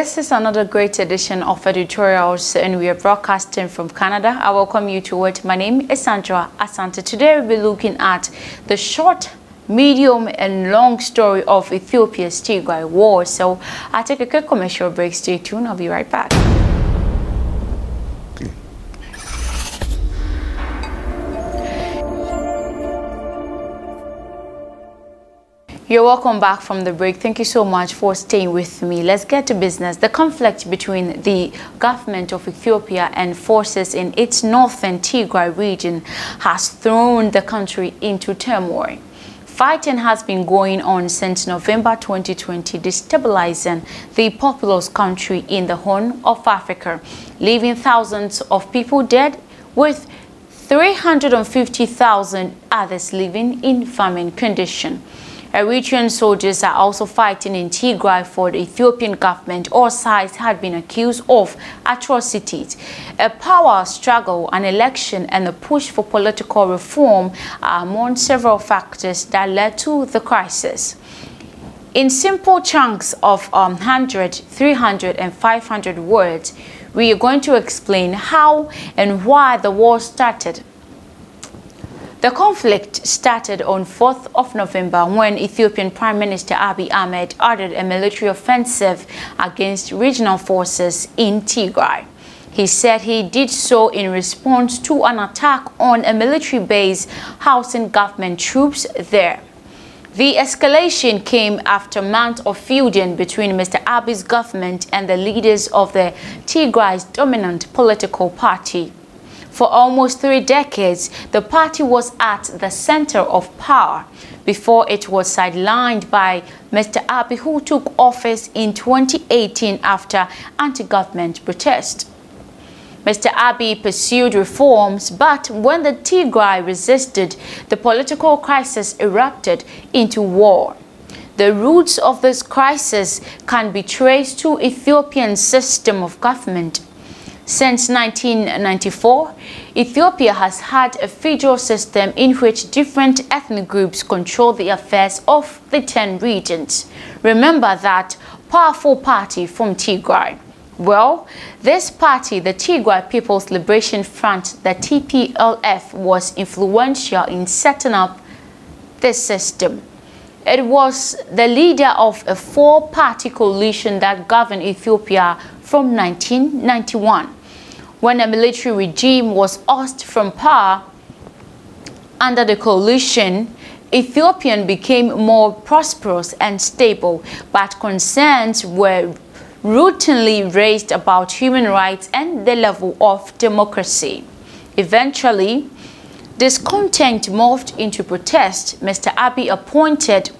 This is another great edition of editorials, and we are broadcasting from Canada. I welcome you to it. My name is Sandra Asante. Today we'll be looking at the short, medium and long story of Ethiopia's Tigray war. So I'll take a quick commercial break. Stay tuned. I'll be right back. You're welcome back from the break. Thank you so much for staying with me. Let's get to business. The conflict between the government of Ethiopia and forces in its northern Tigray region has thrown the country into turmoil. Fighting has been going on since November 2020, destabilizing the populous country in the Horn of Africa, leaving thousands of people dead, with 350,000 others living in famine condition. Eritrean soldiers are also fighting in Tigray for the Ethiopian government. All sides had been accused of atrocities. A power struggle, an election, and a push for political reform are among several factors that led to the crisis. In simple chunks of 100, 300, and 500 words, we are going to explain how and why the war started. The conflict started on 4th of November when Ethiopian Prime Minister Abiy Ahmed ordered a military offensive against regional forces in Tigray. He said he did so in response to an attack on a military base housing government troops there. The escalation came after months of feuding between Mr. Abiy's government and the leaders of the Tigray's dominant political party. For almost 3 decades, the party was at the center of power before it was sidelined by Mr. Abiy, who took office in 2018 after anti-government protest. Mr. Abiy pursued reforms, but when the Tigray resisted, the political crisis erupted into war. The roots of this crisis can be traced to Ethiopian system of government. Since 1994, Ethiopia has had a federal system in which different ethnic groups control the affairs of the 10 regions. Remember that powerful party from Tigray. Well, this party, the Tigray People's Liberation Front, the TPLF, was influential in setting up this system. It was the leader of a 4-party coalition that governed Ethiopia from 1991. When a military regime was ousted from power under the coalition, Ethiopia became more prosperous and stable, but concerns were routinely raised about human rights and the level of democracy. Eventually, discontent morphed into protest. Mr. Abiy appointed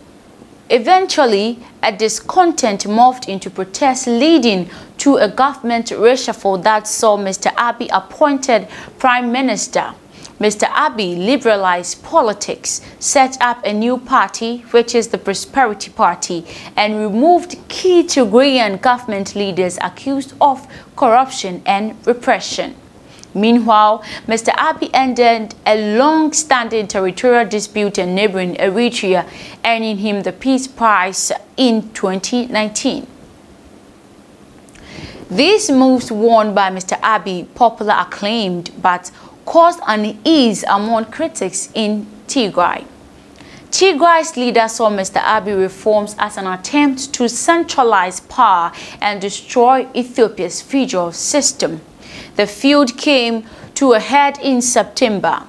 a discontent morphed into protest, leading to a government reshuffle that saw Mr. Abiy appointed Prime Minister. Mr. Abiy liberalized politics, set up a new party, which is the Prosperity Party, and removed key Tigrayan government leaders accused of corruption and repression. Meanwhile, Mr. Abiy ended a long-standing territorial dispute in neighboring Eritrea, earning him the Peace Prize in 2019. These moves won by Mr. Abiy popular acclaim, but caused unease among critics in Tigray. Tigray's leader saw Mr. Abiy reforms as an attempt to centralize power and destroy Ethiopia's federal system. The feud came to a head in September,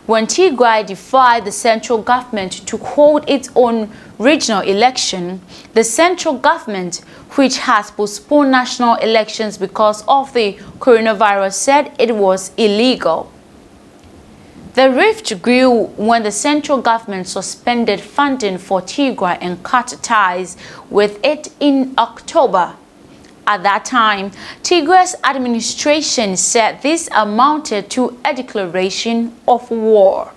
when Tigray defied the central government to hold its own regional election. The central government, which has postponed national elections because of the coronavirus, said it was illegal. The rift grew when the central government suspended funding for Tigray and cut ties with it in October. At that time, Tigray's administration said this amounted to a declaration of war.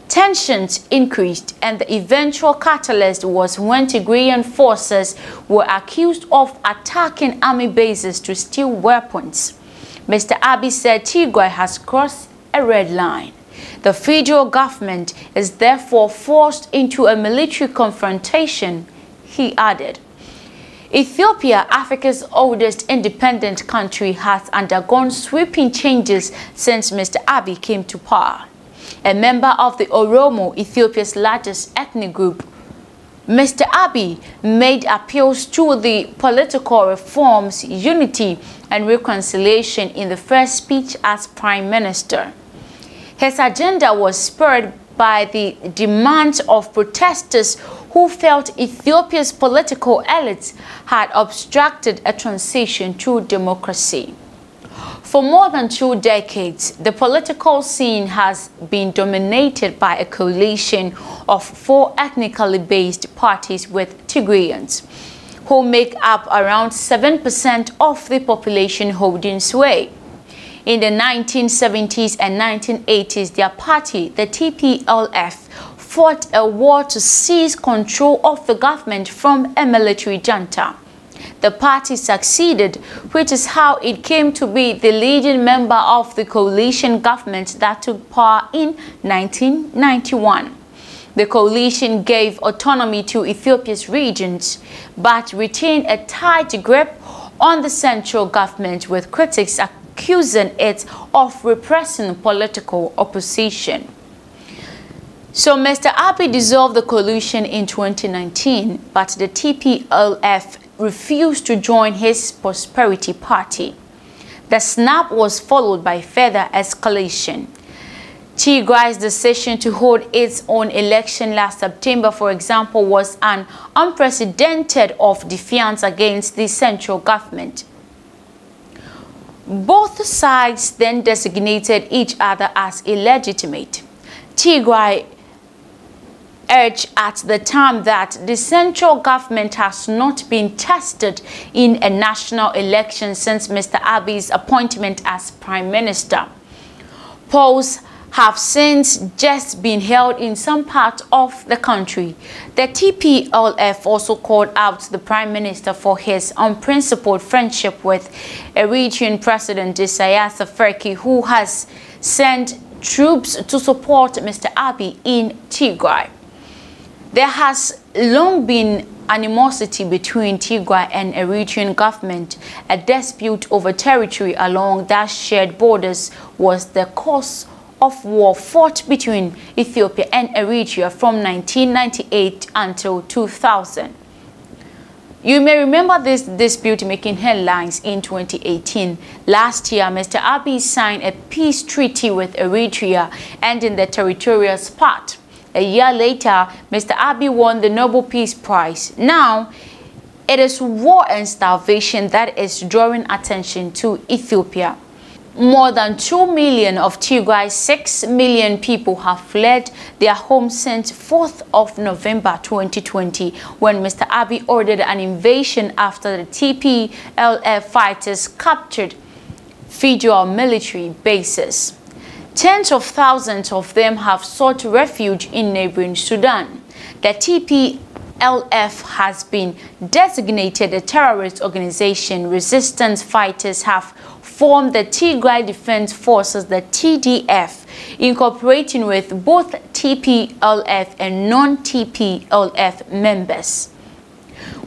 Tensions increased, and the eventual catalyst was when Tigrayan forces were accused of attacking army bases to steal weapons. Mr. Abiy said Tigray has crossed a red line. The federal government is therefore forced into a military confrontation, he added. Ethiopia, Africa's oldest independent country, has undergone sweeping changes since Mr. Abiy came to power. A member of the Oromo, Ethiopia's largest ethnic group, Mr. Abiy made appeals to the political reforms, unity and reconciliation in the first speech as Prime Minister. His agenda was spurred by the demands of protesters who felt Ethiopia's political elites had obstructed a transition to democracy. For more than 2 decades, the political scene has been dominated by a coalition of 4 ethnically based parties with Tigrayans, who make up around 7% of the population holding sway. In the 1970s and 1980s, their party, the TPLF, fought a war to seize control of the government from a military junta. The party succeeded, which is how it came to be the leading member of the coalition government that took power in 1991. The coalition gave autonomy to Ethiopia's regions, but retained a tight grip on the central government, with critics accusing it of repressing political opposition. So Mr. Abiy dissolved the coalition in 2019, but the TPLF refused to join his Prosperity Party. The snap was followed by further escalation. Tigray's decision to hold its own election last September, for example, was an unprecedented of defiance against the central government. Both sides then designated each other as illegitimate. Tigray urged at the time that the central government has not been tested in a national election since Mr. Abiy's appointment as Prime Minister. Polls have since just been held in some parts of the country. The TPLF also called out the Prime Minister for his unprincipled friendship with Eritrean President Isaias Afwerki, who has sent troops to support Mr. Abiy in Tigray. There has long been animosity between Tigray and Eritrean government. A dispute over territory along that shared borders was the cause of war fought between Ethiopia and Eritrea from 1998 until 2000. You may remember this dispute making headlines in 2018. Last year, Mr. Abiy signed a peace treaty with Eritrea, ending the territorial spat. A year later, Mr. Abiy won the Nobel Peace Prize. Now, it is war and starvation that is drawing attention to Ethiopia. More than 2 million of Tigray's 6 million people have fled their homes since 4th of November 2020, when Mr. Abiy ordered an invasion after the TPLF fighters captured federal military bases. Tens of thousands of them have sought refuge in neighboring Sudan. The TPLF has been designated a terrorist organization. Resistance fighters have formed the Tigray Defense Forces, the TDF, incorporating with both TPLF and non-TPLF members.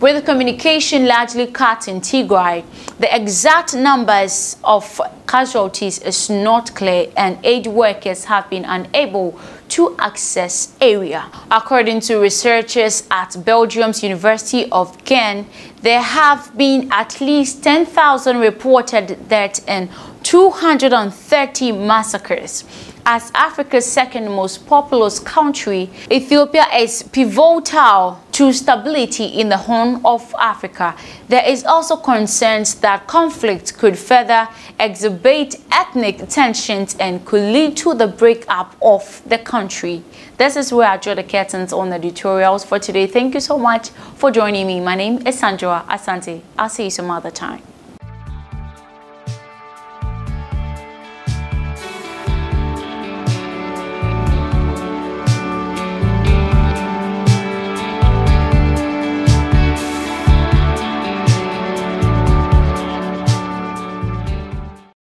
With communication largely cut in Tigray, the exact numbers of casualties is not clear, and aid workers have been unable to access area. According to researchers at Belgium's University of Ghent, there have been at least 10,000 reported deaths and 230 massacres. As Africa's second most populous country, Ethiopia is pivotal to stability in the Horn of Africa. There is also concerns that conflict could further exacerbate ethnic tensions and could lead to the breakup of the country. This is where I draw the curtains on the tutorials for today. Thank you so much for joining me. My name is Sandra Asante. I'll see you some other time.